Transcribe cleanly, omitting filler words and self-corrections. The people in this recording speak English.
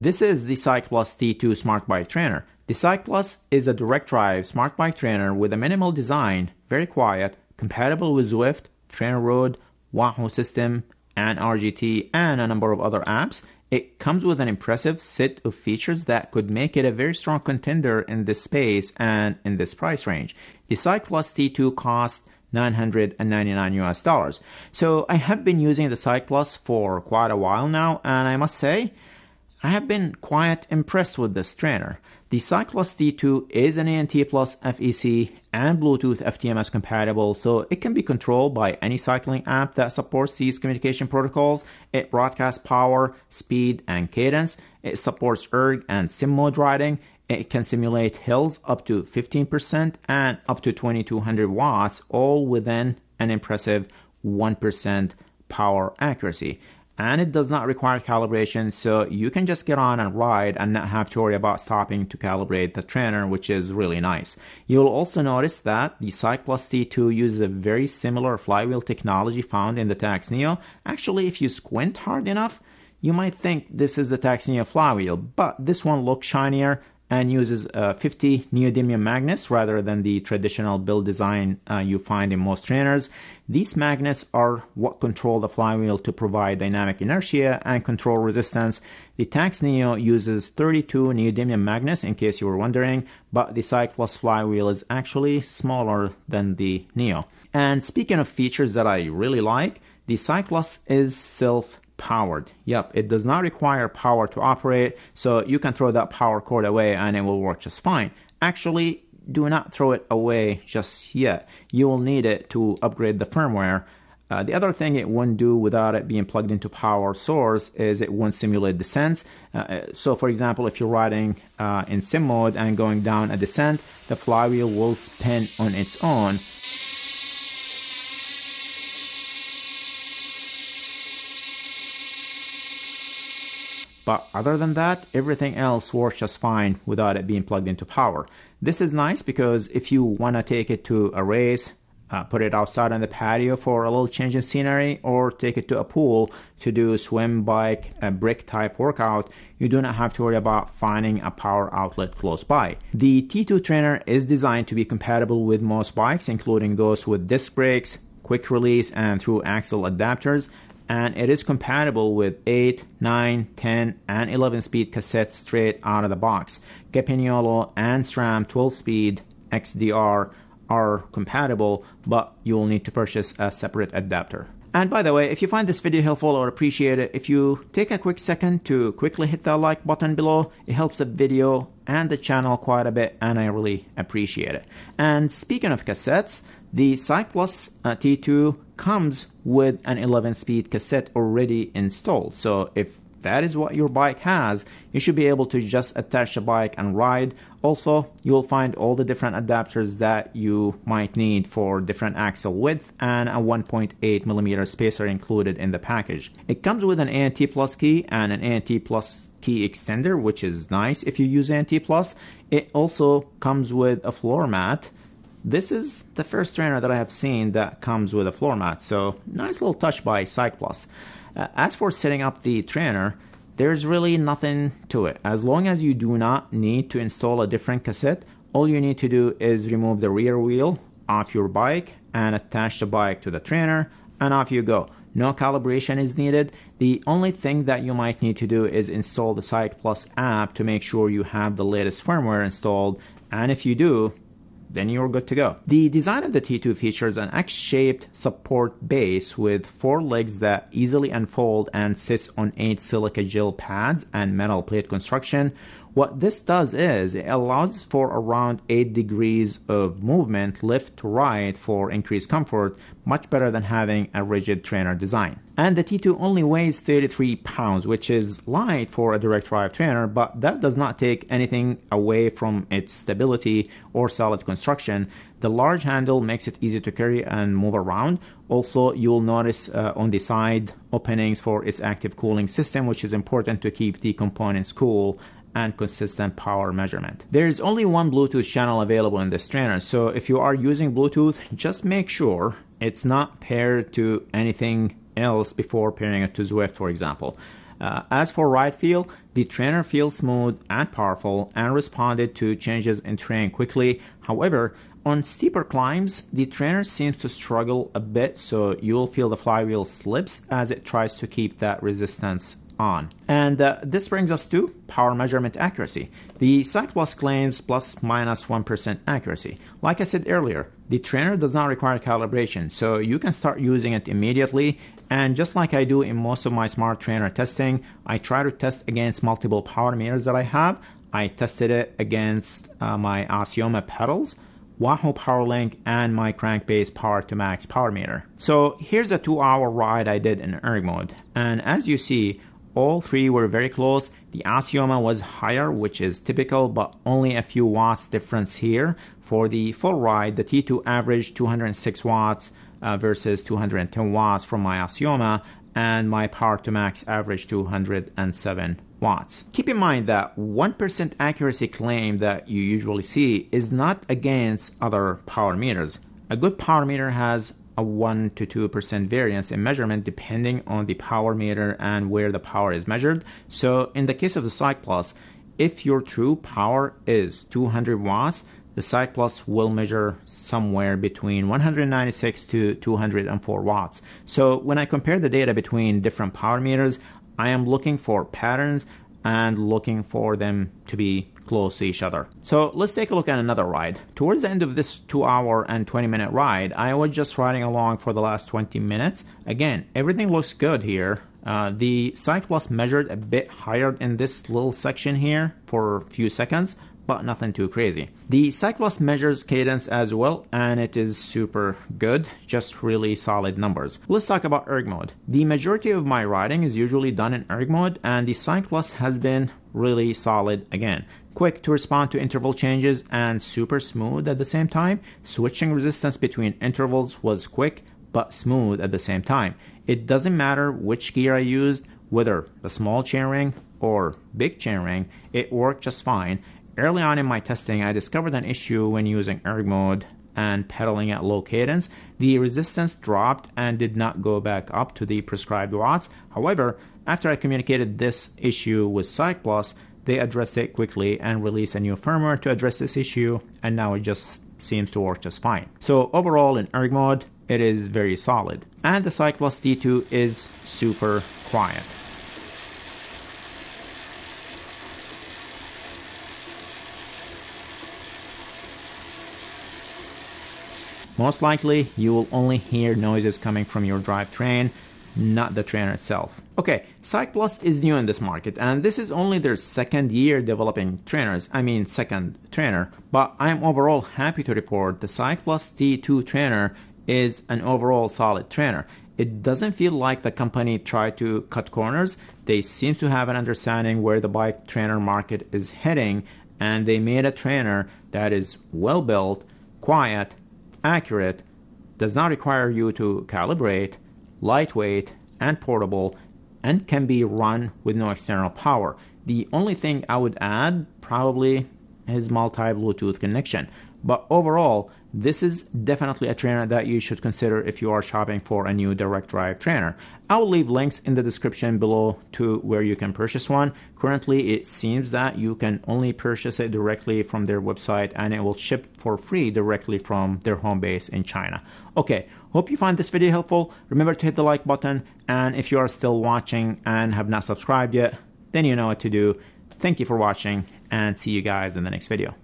This is the Cyclus T2 Smart Bike Trainer. The Cyclus is a direct drive smart bike trainer with a minimal design, very quiet, compatible with Zwift, Trainer Road, Wahoo system, and RGT, and a number of other apps. It comes with an impressive set of features that could make it a very strong contender in this space and in this price range. The Cyclus T2 costs $999. So I have been using the Cyclus for quite a while now, and I must say, I have been quite impressed with this trainer. The Cyclus T2 is an ANT Plus FEC and Bluetooth FTMS compatible, so it can be controlled by any cycling app that supports these communication protocols. It broadcasts power, speed, and cadence. It supports erg and sim mode riding. It can simulate hills up to 15% and up to 2200 watts, all within an impressive 1% power accuracy. And it does not require calibration, so you can just get on and ride and not have to worry about stopping to calibrate the trainer, which is really nice. You'll also notice that the Cyclus T2 uses a very similar flywheel technology found in the Tacx Neo. Actually, if you squint hard enough, you might think this is a Tacx Neo flywheel, but this one looks shinier and uses 50 neodymium magnets rather than the traditional build design you find in most trainers. These magnets are what control the flywheel to provide dynamic inertia and control resistance. The Tacx Neo uses 32 neodymium magnets, in case you were wondering, but the Cyclus flywheel is actually smaller than the Neo. And speaking of features that I really like, the Cyclus is self-powered. Yep, it does not require power to operate, so you can throw that power cord away and it will work just fine. Actually, do not throw it away just yet. You will need it to upgrade the firmware. The other thing it wouldn't do without it being plugged into power source is it won't simulate descents. So for example, if you're riding in sim mode and going down a descent, the flywheel will spin on its own. But other than that, everything else works just fine without it being plugged into power. This is nice because if you want to take it to a race, put it outside on the patio for a little change in scenery, or take it to a pool to do swim, bike, a brick type workout, you do not have to worry about finding a power outlet close by. The T2 trainer is designed to be compatible with most bikes, including those with disc brakes, quick release, and through axle adapters. And it is compatible with 8, 9, 10, and 11 speed cassettes straight out of the box. Campagnolo and SRAM 12 speed XDR are compatible, but you will need to purchase a separate adapter. And by the way, if you find this video helpful or appreciate it, if you take a quick second to quickly hit that like button below, it helps the video and the channel quite a bit, and I really appreciate it. And speaking of cassettes, the Cyclus T2 comes with an 11-speed cassette already installed. So if that is what your bike has, you should be able to just attach the bike and ride. Also, you will find all the different adapters that you might need for different axle width and a 1.8mm spacer included in the package. It comes with an ANT Plus key and an ANT Plus key extender, which is nice if you use ANT Plus. It also comes with a floor mat. This is the first trainer that I have seen that comes with a floor mat, so nice little touch by Cyclus. As for setting up the trainer, there's really nothing to it. As long as you do not need to install a different cassette, all you need to do is remove the rear wheel off your bike and attach the bike to the trainer, and off you go. No calibration is needed. The only thing that you might need to do is install the Cyclus app to make sure you have the latest firmware installed, and if you do, then you're good to go. The design of the T2 features an X-shaped support base with 4 legs that easily unfold and sits on 8 silica gel pads and metal plate construction. What this does is it allows for around 8 degrees of movement left to right for increased comfort, much better than having a rigid trainer design. And the T2 only weighs 33 pounds, which is light for a direct drive trainer, but that does not take anything away from its stability or solid construction. The large handle makes it easy to carry and move around. Also, you'll notice on the side openings for its active cooling system, which is important to keep the components cool and consistent power measurement. There is only one Bluetooth channel available in this trainer, so if you are using Bluetooth, just make sure it's not paired to anything else before pairing it to Zwift, for example. As for ride feel, the trainer feels smooth and powerful and responded to changes in terrain quickly. However, on steeper climbs, the trainer seems to struggle a bit, so you'll feel the flywheel slips as it tries to keep that resistance on. And this brings us to power measurement accuracy. The Cyclops claims plus minus 1% accuracy. Like I said earlier, the trainer does not require calibration, so you can start using it immediately. And just like I do in most of my smart trainer testing, I try to test against multiple power meters that I have. I tested it against my Osceola pedals, Wahoo PowerLink, and my crankbase power to max power meter. So here's a 2-hour ride I did in erg mode. And as you see, all three were very close. The Osceola was higher, which is typical, but only a few watts difference here. For the full ride, the T2 averaged 206 watts versus 210 watts from my Osceola, and my power to max averaged 207 watts. Keep in mind that 1% accuracy claim that you usually see is not against other power meters. A good power meter has a 1 to 2% variance in measurement depending on the power meter and where the power is measured. So in the case of the Cyclops, if your true power is 200 watts, the Cyclops will measure somewhere between 196 to 204 watts. So when I compare the data between different power meters, I am looking for patterns and looking for them to be close to each other. So let's take a look at another ride. Towards the end of this 2-hour and 20-minute ride, I was just riding along for the last 20 minutes. Again, everything looks good here. The Cyclops measured a bit higher in this little section here for a few seconds, but nothing too crazy. The Cyclops measures cadence as well, and it is super good, just really solid numbers. Let's talk about erg mode. The majority of my riding is usually done in erg mode, and the Cyclops has been really solid again. Quick to respond to interval changes and super smooth at the same time. Switching resistance between intervals was quick, but smooth at the same time. It doesn't matter which gear I used, whether the small chainring or big chainring, it worked just fine. Early on in my testing, I discovered an issue when using erg mode and pedaling at low cadence. The resistance dropped and did not go back up to the prescribed watts. However, after I communicated this issue with Cyclops, they addressed it quickly and released a new firmware to address this issue, and now it just seems to work just fine. So overall in erg mode, it is very solid. And the Cyclops T2 is super quiet. Most likely, you will only hear noises coming from your drivetrain, not the trainer itself. Okay, Cyclops is new in this market, and this is only their second year developing trainers. Second trainer. But I am overall happy to report the Cyclops T2 trainer is an overall solid trainer. It doesn't feel like the company tried to cut corners. They seem to have an understanding where the bike trainer market is heading, and they made a trainer that is well built, quiet, accurate, does not require you to calibrate, lightweight and portable, and can be run with no external power. The only thing I would add probably is multi-Bluetooth connection. But overall, this is definitely a trainer that you should consider if you are shopping for a new direct drive trainer. I will leave links in the description below to where you can purchase one. Currently, it seems that you can only purchase it directly from their website, and it will ship for free directly from their home base in China. Okay, hope you find this video helpful. Remember to hit the like button, and if you are still watching and have not subscribed yet, then you know what to do. Thank you for watching, and see you guys in the next video.